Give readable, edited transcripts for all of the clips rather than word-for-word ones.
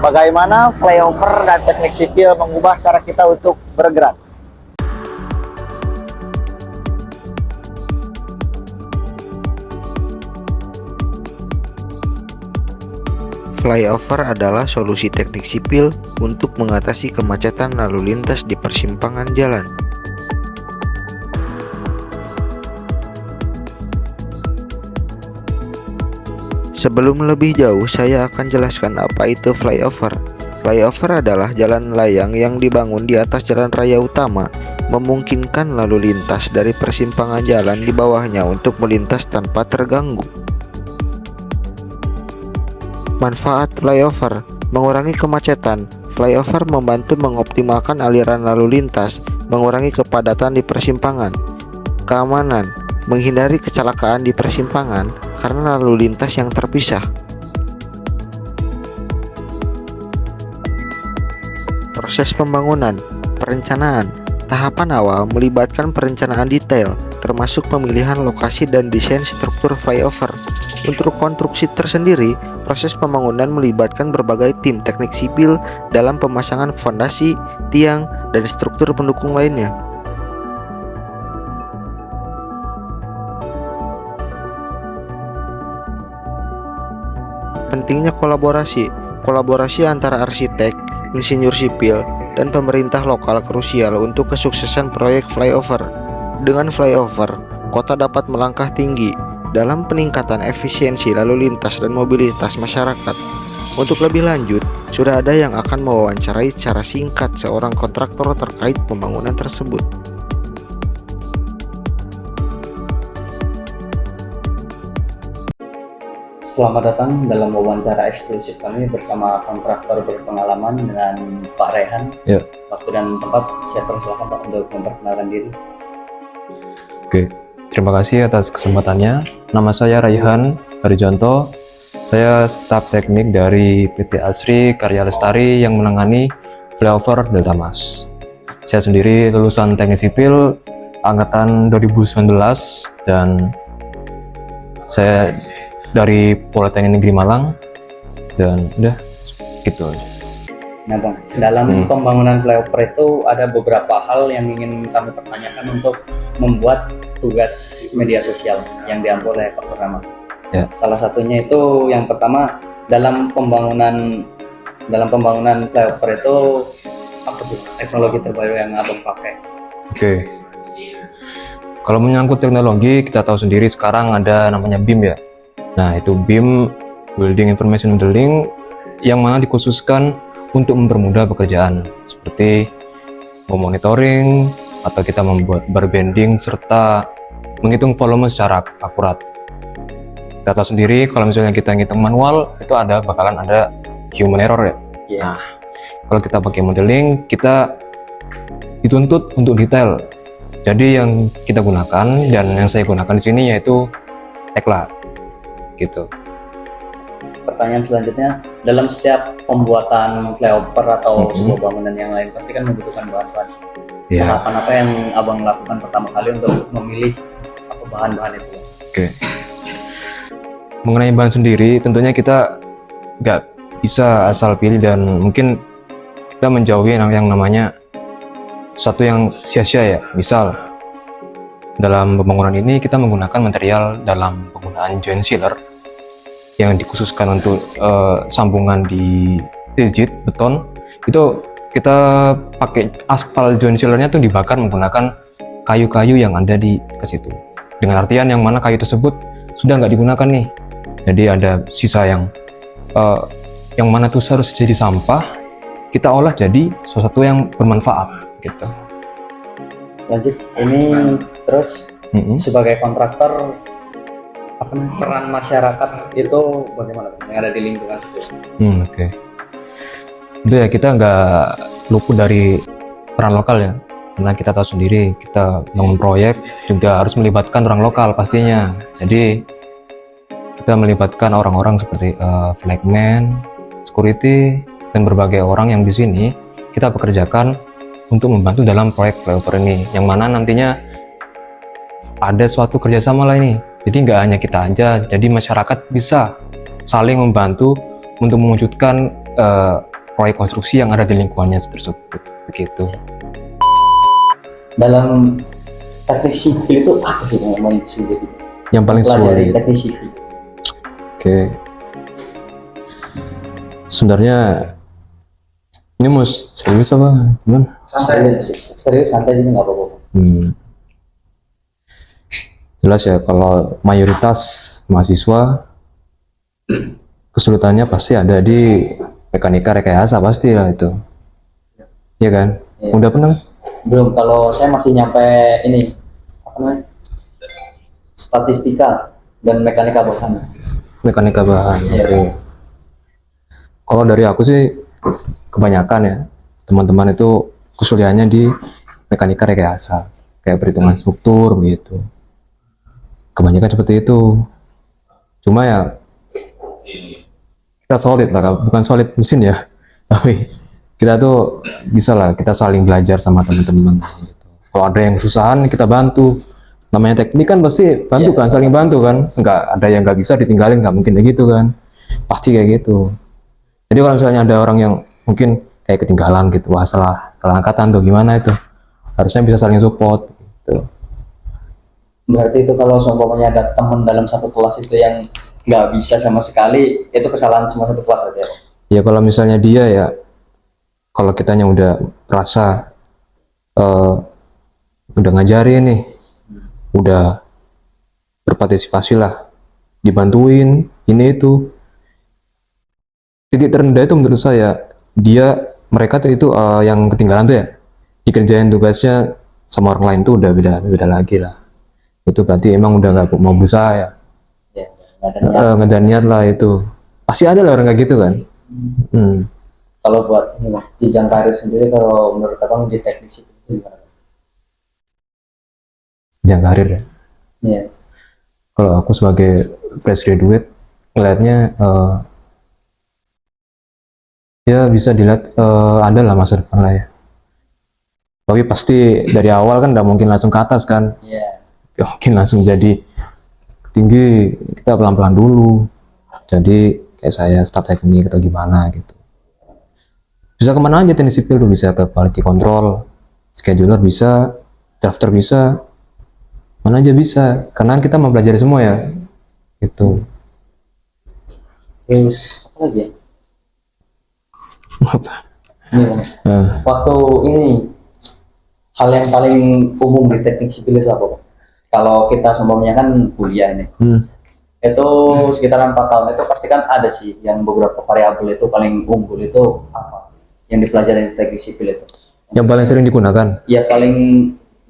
bagaimana flyover dan teknik sipil mengubah cara kita untuk bergerak. Flyover adalah solusi teknik sipil untuk mengatasi kemacetan lalu lintas di persimpangan jalan. Sebelum lebih jauh, saya akan jelaskan apa itu flyover. Flyover adalah jalan layang yang dibangun di atas jalan raya utama, memungkinkan lalu lintas dari persimpangan jalan di bawahnya untuk melintas tanpa terganggu. Manfaat flyover: mengurangi kemacetan. Flyover membantu mengoptimalkan aliran lalu lintas, mengurangi kepadatan di persimpangan. Keamanan: menghindari kecelakaan di persimpangan karena lalu lintas yang terpisah. Proses pembangunan, perencanaan. Tahapan awal melibatkan perencanaan detail, termasuk pemilihan lokasi dan desain struktur flyover. Untuk konstruksi tersendiri, proses pembangunan melibatkan berbagai tim teknik sipil dalam pemasangan fondasi, tiang, dan struktur pendukung lainnya. Pentingnya kolaborasi. Kolaborasi antara arsitek, insinyur sipil, dan pemerintah lokal krusial untuk kesuksesan proyek flyover. Dengan flyover, kota dapat melangkah tinggi dalam peningkatan efisiensi lalu lintas dan mobilitas masyarakat. Untuk lebih lanjut, sudah ada yang akan mewawancarai secara singkat seorang kontraktor terkait pembangunan tersebut. Selamat datang dalam wawancara eksklusif kami bersama kontraktor berpengalaman dengan Pak Rehan. Ya. Waktu dan tempat saya persilakan Pak untuk memperkenalkan diri. Oke, terima kasih atas kesempatannya. Nama saya Raihan Harjonto. Saya staf teknik dari PT Asri Karya Lestari yang menangani flyover Delta Mas. Saya sendiri lulusan teknik sipil angkatan 2019 dan saya dari Politeknik Negeri Malang, dan udah gitu aja. Nah Bang, dalam pembangunan flyover itu ada beberapa hal yang ingin kami pertanyakan untuk membuat tugas media sosial yang diambil oleh Pak Pertama. Ya. Salah satunya itu yang pertama, dalam pembangunan flyover itu apa sih teknologi terbaru yang Abang pakai? Oke. Kalau menyangkut teknologi, kita tahu sendiri sekarang ada namanya BIM ya. Nah, itu BIM, Building Information Modeling, yang mana dikhususkan untuk mempermudah pekerjaan, seperti memonitoring, atau kita membuat bar bending, serta menghitung volume secara akurat. Kita tahu sendiri, kalau misalnya kita ngitung manual, itu bakalan ada human error ya. Yeah. Nah, kalau kita pakai modeling, kita dituntut untuk detail. Jadi yang kita gunakan, dan yang saya gunakan di sini yaitu Tekla. Gitu. Pertanyaan selanjutnya, dalam setiap pembuatan flyover atau sebuah bangunan yang lain pasti kan membutuhkan bahan-bahan. Yeah. Apa yang Abang lakukan pertama kali untuk memilih bahan-bahan itu? Oke. Mengenai bahan sendiri, tentunya kita nggak bisa asal pilih, dan mungkin kita menjauhi yang namanya sesuatu yang sia-sia ya. Misal, dalam pembangunan ini kita menggunakan material dalam penggunaan joint sealer yang dikhususkan untuk sambungan di rigid beton. Itu kita pakai aspal joint sealernya tuh dibakar menggunakan kayu-kayu yang ada di dekat situ. Dengan artian yang mana kayu tersebut sudah nggak digunakan nih. Jadi ada sisa yang mana tuh harus jadi sampah, kita olah jadi sesuatu yang bermanfaat gitu. Lanjut, ini terus sebagai kontraktor, peran masyarakat itu bagaimana yang ada di lingkungan situ? Oke. Itu ya, kita nggak luput dari peran lokal ya, karena kita tahu sendiri kita bangun proyek juga harus melibatkan orang lokal pastinya. Jadi kita melibatkan orang-orang seperti flagman, security, dan berbagai orang yang di sini kita pekerjakan untuk membantu dalam proyek flyover ini, yang mana nantinya ada suatu kerjasama lah ini. Jadi nggak hanya kita aja, jadi masyarakat bisa saling membantu untuk mewujudkan proyek konstruksi yang ada di lingkungannya tersebut begitu. Dalam teknik sipil itu apa sih yang paling sulit? Yang paling Pelajari sulit. teknik sipil. Oke. Sebenarnya ini mau serius apa gimana? Serius santai sih nggak apa-apa. Jelas ya, kalau mayoritas mahasiswa kesulitannya pasti ada di mekanika rekayasa, pasti lah itu. Iya kan? Iya. Udah pernah? Belum, kalau saya masih nyampe ini apa namanya, statistika dan mekanika bahan. Mekanika bahan. Iya. Oke. Kalau dari aku sih kebanyakan ya teman-teman itu kesulitannya di mekanika rekayasa, kayak perhitungan struktur begitu. Kebanyakan seperti itu. Cuma ya kita solid lah, bukan solid mesin ya, tapi kita tuh bisa lah, kita saling belajar sama teman-teman gitu. Kalau ada yang kesusahan kita bantu, namanya teknik kan pasti bantu kan, saling bantu kan, nggak ada yang nggak bisa ditinggalin, nggak mungkin kayak gitu kan, pasti kayak gitu. Jadi kalau misalnya ada orang yang mungkin kayak ketinggalan gitu, wah salah angkatan tuh gimana itu, harusnya bisa saling support gitu. Berarti itu kalau seumpamanya ada teman dalam satu kelas itu yang nggak bisa sama sekali, itu kesalahan semua satu kelas aja. Ya kalau misalnya dia ya, kalau kitanya udah merasa udah ngajarin nih, udah berpartisipasi lah, dibantuin ini itu, titik terendah itu menurut saya mereka tuh itu yang ketinggalan tuh ya dikerjain tugasnya sama orang lain tuh udah beda lagi lah. Itu berarti emang udah nggak mau berusaha ya. Ya, nggak ada niat. Nggak ada niat lah itu. Pasti ada lah orang kayak gitu kan. Kalau buat ini mah jenjang karir sendiri, kalau menurut abang di teknik sipil itu gimana? Jangan karir ya. Iya. Kalau aku sebagai fresh graduate ngelihatnya ya bisa dilihat ada lah masa depan lah ya. Tapi pasti dari awal kan nggak mungkin langsung ke atas kan. Iya. Nggak mungkin langsung jadi tinggi, kita pelan-pelan dulu. Jadi kayak saya staf teknik atau gimana gitu. Bisa kemana aja teknik sipil tuh, bisa ke quality control, scheduler bisa, drafter bisa, mana aja bisa. Karena kita mau belajar semua ya. Gitu. Terus apa lagi ya? Apa? Ini Bang. Waktu ini hal yang paling umum di teknik sipil itu apa, Bang? Kalau kita seumpamanya kan kuliah nih, itu sekitaran 4 tahun itu pasti kan ada sih yang beberapa variabel itu paling unggul itu apa yang dipelajari di teknik sipil itu. Yang paling sering digunakan? Ya paling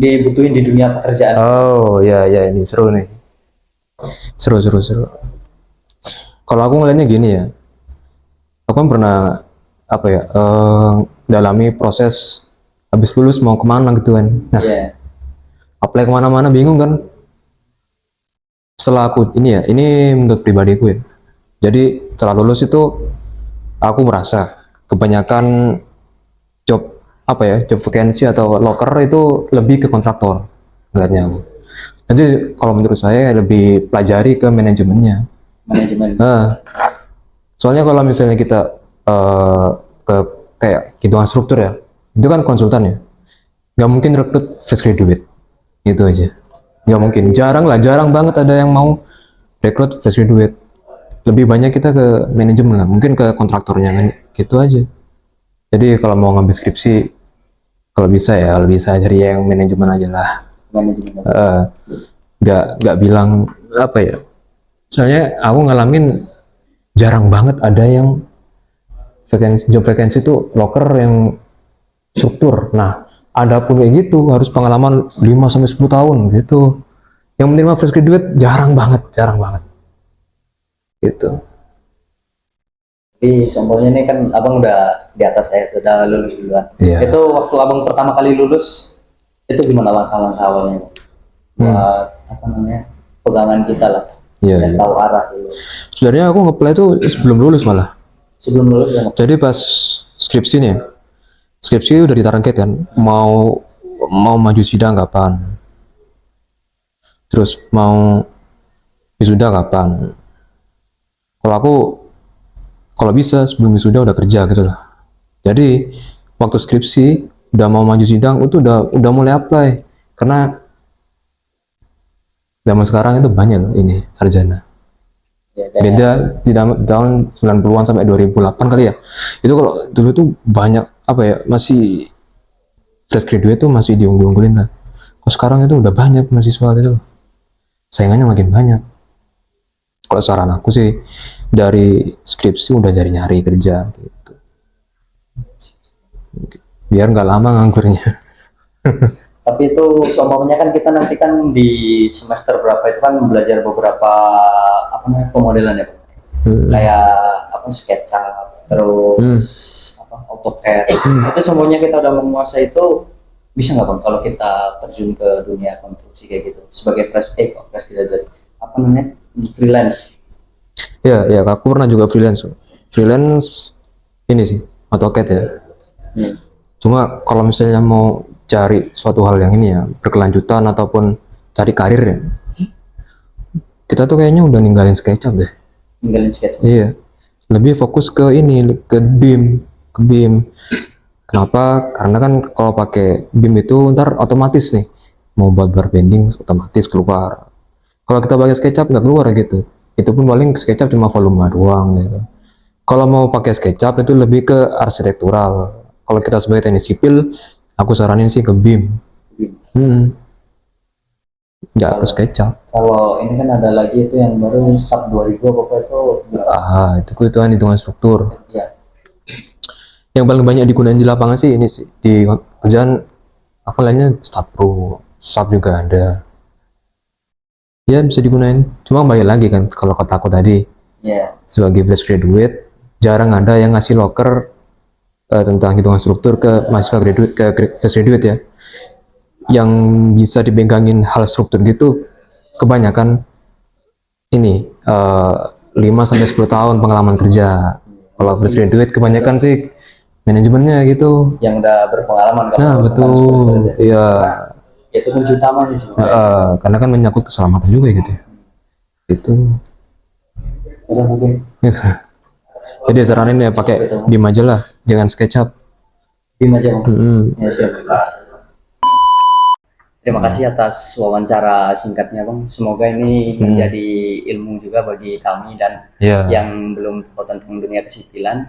dibutuhin di dunia pekerjaan. Oh ya ini seru nih. Seru. Kalau aku ngeliatnya gini ya, aku kan pernah dalami proses habis lulus mau kemana gitu kan. Nah, apply kemana-mana bingung kan. Setelah aku ini menurut pribadiku ya. Jadi setelah lulus itu aku merasa kebanyakan job vacancy atau loker itu lebih ke kontraktor ngeliatnya aku. Jadi kalau menurut saya lebih pelajari ke manajemennya. Soalnya kalau misalnya kita ke kayak hitungan struktur ya, itu kan konsultan ya, nggak mungkin rekrut fresh graduate gitu aja, nggak mungkin, jarang banget ada yang mau rekrut fresh graduate. Lebih banyak kita ke manajemen lah, mungkin ke kontraktornya kan, gitu aja. Jadi kalau mau ngambil skripsi, kalau bisa ya lebih bisa cari yang manajemen aja lah. Nggak bilang apa ya, soalnya aku ngalamin jarang banget ada yang job vacancy itu loker yang struktur. Nah, ada pun kayak gitu harus pengalaman 5-10 tahun gitu. Yang menerima fresh graduate jarang banget. Gitu. Jadi contohnya ini kan abang udah di atas saya, udah lulus duluan. Iya. Itu waktu abang pertama kali lulus, itu gimana langkah-langkah awalnya? Buat pegangan kita lah. Iya. Tahu arah dulu. Sebenarnya aku nge-apply itu sebelum lulus malah. Sebelum lulus ya? Jadi pas skripsi udah ditarget kan, mau maju sidang kapan, terus mau wisuda kapan. Kalau aku, kalau bisa sebelum wisuda udah kerja gitu lah, Jadi waktu skripsi udah mau maju sidang itu udah mulai apply, karena zaman sekarang itu banyak loh ini sarjana. Ya, Beda di tahun 90-an sampai 2008 kali ya. Itu kalau dulu tuh banyak apa ya, masih fresh graduate tuh masih diunggul-unggulin lah. Kalau sekarang itu udah banyak mahasiswa gitu loh. Saingannya makin banyak. Kalau saran aku sih dari skripsi udah nyari kerja gitu. Biar nggak lama nganggurnya. Tapi itu seumpamanya kan kita nanti kan di semester berapa itu kan belajar beberapa apa namanya pemodelan ya Bang. Kayak apa SketchUp terus apa AutoCAD. Itu semuanya kita udah menguasai itu, bisa nggak Bang kalau kita terjun ke dunia konstruksi kayak gitu sebagai fresh graduate apa namanya freelance? Ya, aku pernah juga freelance. Freelance ini sih AutoCAD ya. Cuma kalau misalnya mau cari suatu hal yang ini ya berkelanjutan ataupun cari karir ya, kita tuh kayaknya udah ninggalin SketchUp deh. Ninggalin SketchUp? Iya, lebih fokus ke ini, ke BIM. Kenapa? Karena kan kalau pakai BIM itu ntar otomatis nih mau buat bending otomatis keluar. Kalau kita pakai SketchUp nggak keluar gitu. Itu pun paling SketchUp cuma volume doang gitu. Kalau mau pakai SketchUp itu lebih ke arsitektural. Kalau kita sebagai teknik sipil, aku saranin sih ke BIM. Nggak harus SketchUp. Kalau ini kan ada lagi itu yang baru SAP 2000 apa itu? Itu kan hitungan struktur. Ya. Yang paling banyak digunakan di lapangan sih ini sih, di kerjaan aku lainnya Stapro, SAP juga ada. Ya bisa digunain. Cuma balik lagi kan kalau kata aku tadi, sebagai fresh graduate jarang ada yang ngasih loker tentang hitungan struktur ke mahasiswa graduate, ke fresh graduate ya, yang bisa dipegangin hal struktur gitu. Kebanyakan ini 5-10 tahun pengalaman kerja. Kalau fresh graduate kebanyakan sih manajemennya gitu, yang udah berpengalaman kalau nah betul, iya. Itu kunci utama sih sebenarnya. Karena kan menyangkut keselamatan juga gitu ya. Itu. Udah mungkin. Gitu. Jadi saranin ya pakai BIM aja lah, jangan SketchUp. BIM aja Bang. Ya siap. Terima kasih atas wawancara singkatnya Bang. Semoga ini menjadi ilmu juga bagi kami dan yang belum tahu tentang dunia kesipilan.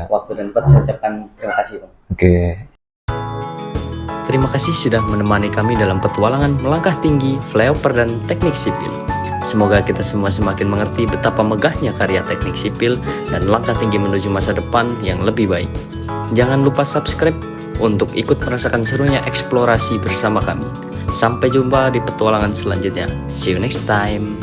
Waktu dan tempat saya ucapkan terima kasih Bang. Oke. Terima kasih sudah menemani kami dalam petualangan melangkah tinggi, flyover dan teknik sipil. Semoga kita semua semakin mengerti betapa megahnya karya teknik sipil dan langkah tinggi menuju masa depan yang lebih baik. Jangan lupa subscribe untuk ikut merasakan serunya eksplorasi bersama kami. Sampai jumpa di petualangan selanjutnya. See you next time.